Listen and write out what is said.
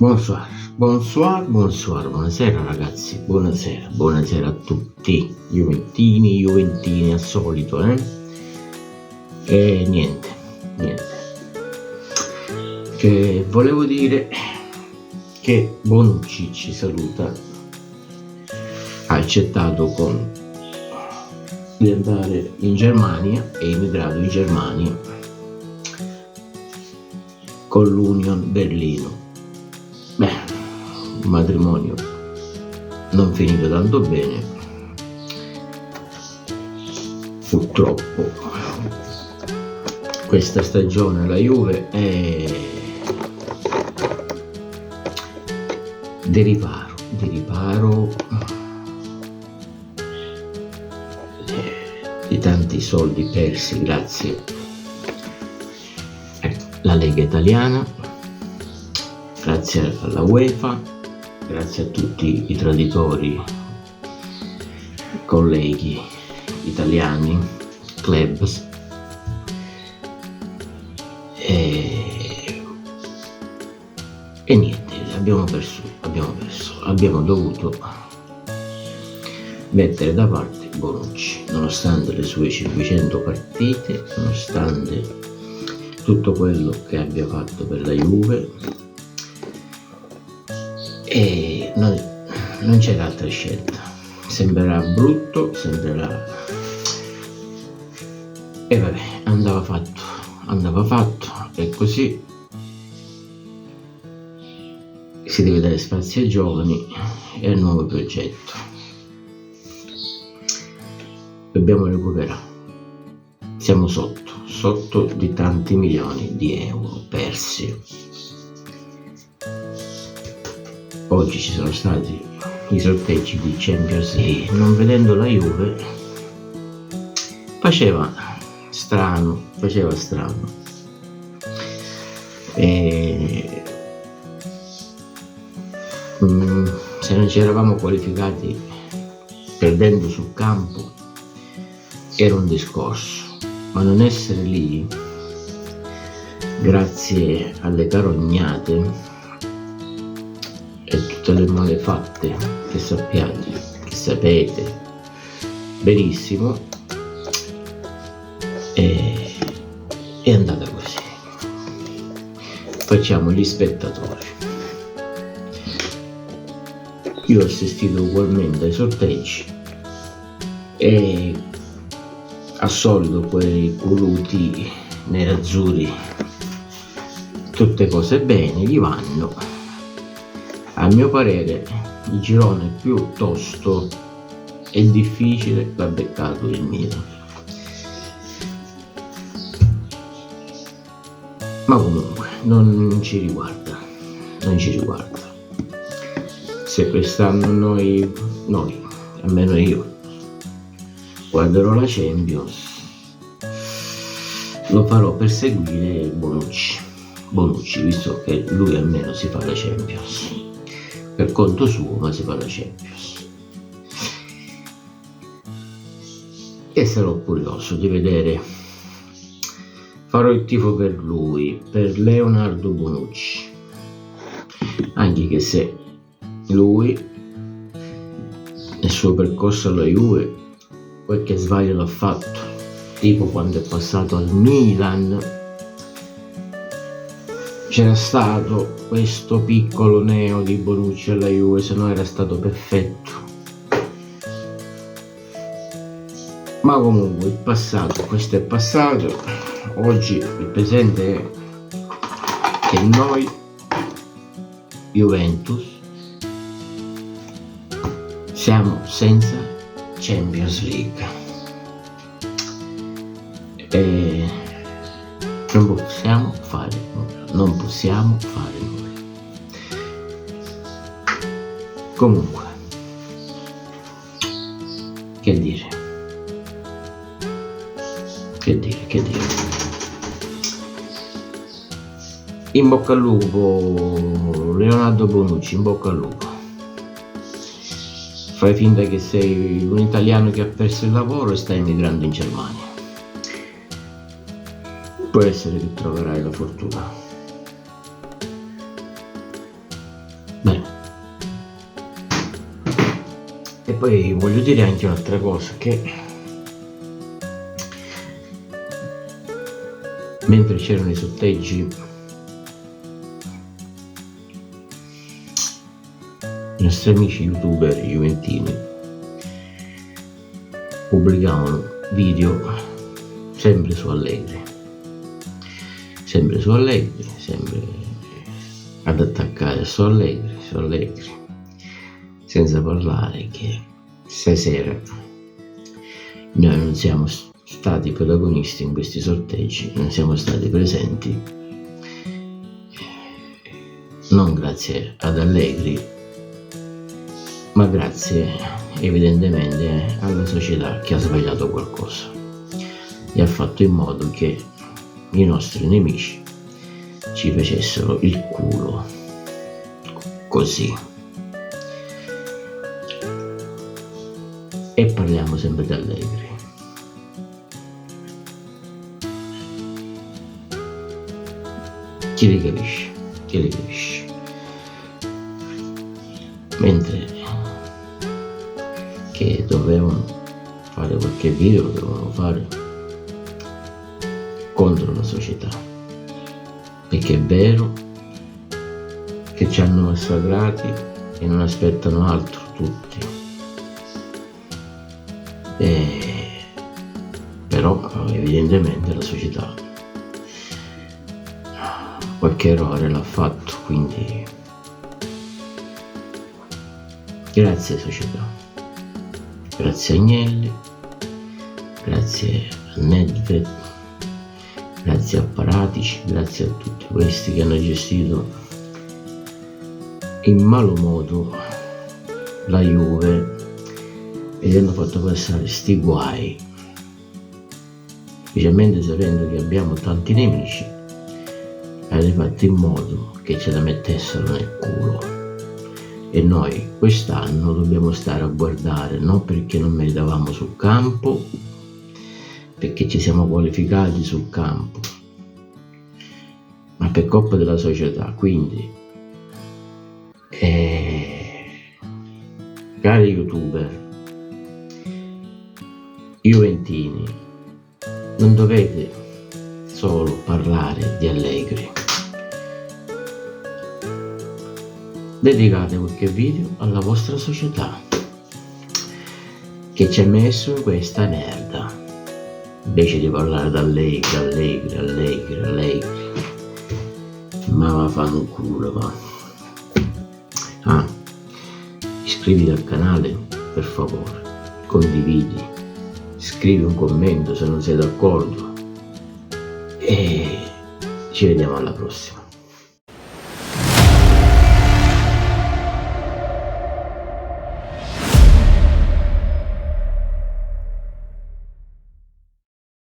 Bonsoir, bonsoir, bonsoir, buonasera ragazzi, buonasera a tutti, Juventini al solito, E niente, che volevo dire che Bonucci ci saluta, ha accettato di andare in Germania, è immigrato in Germania con l'Union Berlino. Un matrimonio non finito tanto bene, purtroppo questa stagione la Juve è di riparo di tanti soldi persi grazie alla Lega Italiana, grazie alla UEFA, grazie a tutti i traditori, colleghi italiani, clubs, e niente, abbiamo dovuto mettere da parte Bonucci, nonostante le sue 500 partite, nonostante tutto quello che abbia fatto per la Juve, e non c'era altra scelta. Sembrerà brutto, e vabbè, andava fatto, e così si deve dare spazio ai giovani e al nuovo progetto. Dobbiamo recuperare, siamo sotto di tanti milioni di euro persi. Oggi ci sono stati i sorteggi di Champions League, non vedendo la Juve faceva strano. E se non ci eravamo qualificati perdendo sul campo era un discorso, ma non essere lì, grazie alle carognate e tutte le malefatte che sapete benissimo, è andata così. Facciamo gli spettatori. Io ho assistito ugualmente ai sorteggi e al solito quei voluti nerazzurri, tutte cose bene, gli vanno. A mio parere il girone più tosto e difficile l'ha beccato il Milan, ma comunque non ci riguarda. Se quest'anno noi, almeno io, guarderò la Champions, lo farò per seguire Bonucci, visto che lui almeno si fa la Champions per conto suo, ma si fa la Champions, e sarò curioso di vedere. Farò il tifo per lui, per Leonardo Bonucci, anche che se lui nel suo percorso alla Juve qualche sbaglio l'ha fatto, tipo quando è passato al Milan c'era stato questo piccolo neo di Bonucci alla Juve, se no era stato perfetto. Ma comunque questo è passato. Oggi il presente è che noi Juventus siamo senza Champions League e non possiamo fare nulla. Comunque, che dire. In bocca al lupo Leonardo Bonucci, in bocca al lupo. Fai finta che sei un italiano che ha perso il lavoro e stai emigrando in Germania. Può essere che troverai la fortuna. poi voglio dire anche un'altra cosa, che mentre c'erano i sorteggi, i nostri amici youtuber juventini pubblicavano video sempre su Allegri, sempre ad attaccare su Allegri, senza parlare che stasera noi non siamo stati protagonisti in questi sorteggi, non siamo stati presenti, non grazie ad Allegri, ma grazie evidentemente alla società che ha sbagliato qualcosa e ha fatto in modo che i nostri nemici ci facessero il culo così. E parliamo sempre di Allegri. Chi li capisce? Mentre che dovevano fare qualche video, lo dovevano fare contro la società, perché è vero che ci hanno massacrati e non aspettano altro tutti, però evidentemente la società qualche errore l'ha fatto, quindi grazie società, grazie a Agnelli, grazie a Nedved, grazie a Paratici, grazie a tutti questi che hanno gestito in malo modo la Juve e gli hanno fatto passare sti guai, specialmente sapendo che abbiamo tanti nemici. Avete fatto in modo che ce la mettessero nel culo e noi quest'anno dobbiamo stare a guardare, non perché non meritavamo sul campo, perché ci siamo qualificati sul campo, ma per colpa della società. Quindi cari youtuber juventini, non dovete solo parlare di Allegri, dedicate qualche video alla vostra società che ci ha messo in questa merda, invece di parlare di Allegri, ma va a fare un culo, va. Iscriviti al canale per favore, condividi, scrivi un commento se non sei d'accordo e ci vediamo alla prossima.